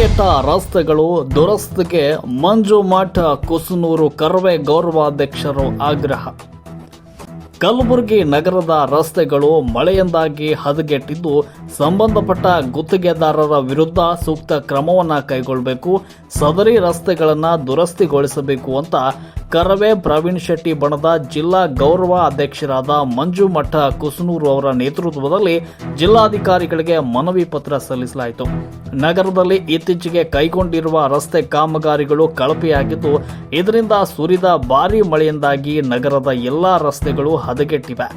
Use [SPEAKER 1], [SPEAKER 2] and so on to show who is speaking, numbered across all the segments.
[SPEAKER 1] ಹದಗೆಟ್ಟ ರಸ್ತೆಗಳು ದುರಸ್ತಿಗೆ ಮಂಜುಮಠ ಕುಸನೂರು ಕರವೇ ಗೌರವಾಧ್ಯಕ್ಷರು ಆಗ್ರಹ. ಕಲಬುರಗಿ ನಗರದ ರಸ್ತೆಗಳು ಮಳೆಯಿಂದಾಗಿ ಹದಗೆಟ್ಟಿದ್ದು, ಸಂಬಂಧಪಟ್ಟ ಗುತ್ತಿಗೆದಾರರ ವಿರುದ್ಧ ಸೂಕ್ತ ಕ್ರಮವನ್ನು ಕೈಗೊಳ್ಳಬೇಕು, ಸದರಿ ರಸ್ತೆಗಳನ್ನು ದುರಸ್ತಿಗೊಳಿಸಬೇಕು ಅಂತ ಕರವೇ ಪ್ರವೀಣ್ ಶೆಟ್ಟಿ ಬಣದ ಜಿಲ್ಲಾ ಗೌರವ ಅಧ್ಯಕ್ಷರಾದ ಮಂಜುಮಠ ಕುಸನೂರು ಅವರ ನೇತೃತ್ವದಲ್ಲಿ ಜಿಲ್ಲಾಧಿಕಾರಿಗಳಿಗೆ ಮನವಿ ಪತ್ರ ಸಲ್ಲಿಸಲಾಯಿತು. ನಗರದಲ್ಲಿ ಇತ್ತೀಚೆಗೆ ಕೈಗೊಂಡಿರುವ ರಸ್ತೆ ಕಾಮಗಾರಿಗಳು ಕಳಪೆಯಾಗಿದ್ದು, ಇದರಿಂದ ಸುರಿದ ಭಾರೀ ಮಳೆಯಿಂದಾಗಿ ನಗರದ ಎಲ್ಲಾ ರಸ್ತೆಗಳು ಹದಗೆಟ್ಟಿವೆ.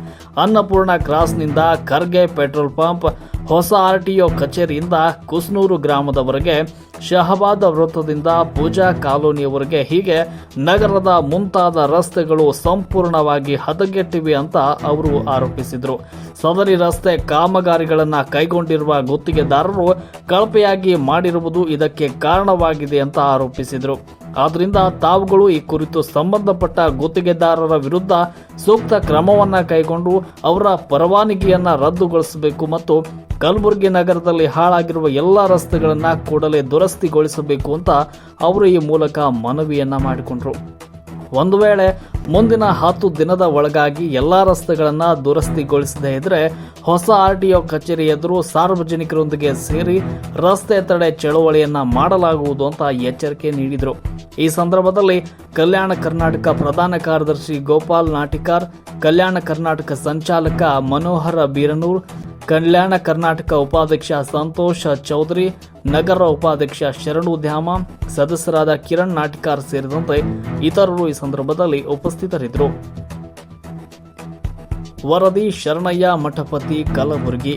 [SPEAKER 1] ಅನ್ನಪೂರ್ಣ ಕ್ರಾಸ್ನಿಂದ ಖರ್ಗೆ ಪೆಟ್ರೋಲ್ ಪಂಪ್, ಹೊಸ ಆರ್ಟಿಒ ಕಚೇರಿಯಿಂದ ಕುಸನೂರು ಗ್ರಾಮದವರೆಗೆ, ಶಹಬಾದ್ ವೃತ್ತದಿಂದ ಪೂಜಾ ಕಾಲೋನಿಯವರೆಗೆ ಹೀಗೆ ನಗರದ ಮುಂತಾದ ರಸ್ತೆಗಳು ಸಂಪೂರ್ಣವಾಗಿ ಹದಗೆಟ್ಟಿವೆ ಅಂತ ಅವರು ಆರೋಪಿಸಿದರು. ಸದರಿ ರಸ್ತೆ ಕಾಮಗಾರಿಗಳನ್ನು ಕೈಗೊಂಡಿರುವ ಗುತ್ತಿಗೆದಾರರು ಕಳಪೆಯಾಗಿ ಮಾಡಿರುವುದು ಇದಕ್ಕೆ ಕಾರಣವಾಗಿದೆ ಅಂತ ಆರೋಪಿಸಿದರು. ಆದ್ದರಿಂದ ತಾವುಗಳು ಈ ಕುರಿತು ಸಂಬಂಧಪಟ್ಟ ಗುತ್ತಿಗೆದಾರರ ವಿರುದ್ಧ ಸೂಕ್ತ ಕ್ರಮವನ್ನು ಕೈಗೊಂಡು ಅವರ ಪರವಾನಗಿಯನ್ನು ರದ್ದುಗೊಳಿಸಬೇಕು ಮತ್ತು ಕಲಬುರಗಿ ನಗರದಲ್ಲಿ ಹಾಳಾಗಿರುವ ಎಲ್ಲ ರಸ್ತೆಗಳನ್ನು ಕೂಡಲೇ ದುರಸ್ತಿಗೊಳಿಸಬೇಕು ಅಂತ ಅವರು ಈ ಮೂಲಕ ಮನವಿಯನ್ನ ಮಾಡಿಕೊಂಡರು. ಒಂದು ವೇಳೆ ಮುಂದಿನ 10 ದಿನದ ಒಳಗಾಗಿ ಎಲ್ಲ ರಸ್ತೆಗಳನ್ನು ದುರಸ್ತಿಗೊಳಿಸದೇ ಇದ್ರೆ ಹೊಸ ಆರ್ಟಿಒ ಕಚೇರಿ ಎದುರು ಸಾರ್ವಜನಿಕರೊಂದಿಗೆ ಸೇರಿ ರಸ್ತೆ ತಡೆ ಚಳವಳಿಯನ್ನ ಮಾಡಲಾಗುವುದು ಅಂತ ಎಚ್ಚರಿಕೆ ನೀಡಿದರು. ಈ ಸಂದರ್ಭದಲ್ಲಿ ಕಲ್ಯಾಣ ಕರ್ನಾಟಕ ಪ್ರಧಾನ ಕಾರ್ಯದರ್ಶಿ ಗೋಪಾಲ್ ನಾಟಿಕಾರ್, ಕಲ್ಯಾಣ ಕರ್ನಾಟಕ ಸಂಚಾಲಕ ಮನೋಹರ ಬೀರನೂರ್, ಕಲ್ಯಾಣ ಕರ್ನಾಟಕ ಉಪಾಧ್ಯಕ್ಷ ಸಂತೋಷ್ ಚೌಧರಿ, ನಗರ ಉಪಾಧ್ಯಕ್ಷ ಶರಣು ಧ್ಯಾಮ, ಸದಸ್ಯರಾದ ಕಿರಣ್ ನಾಟಿಕಾರ್ ಸೇರಿದಂತೆ ಇತರರು ಈ ಸಂದರ್ಭದಲ್ಲಿ ಉಪಸ್ಥಿತರಿದ್ದರು. ವರದಿ ಶರಣಯ್ಯ ಮಠಪತಿ, ಕಲಬುರಗಿ.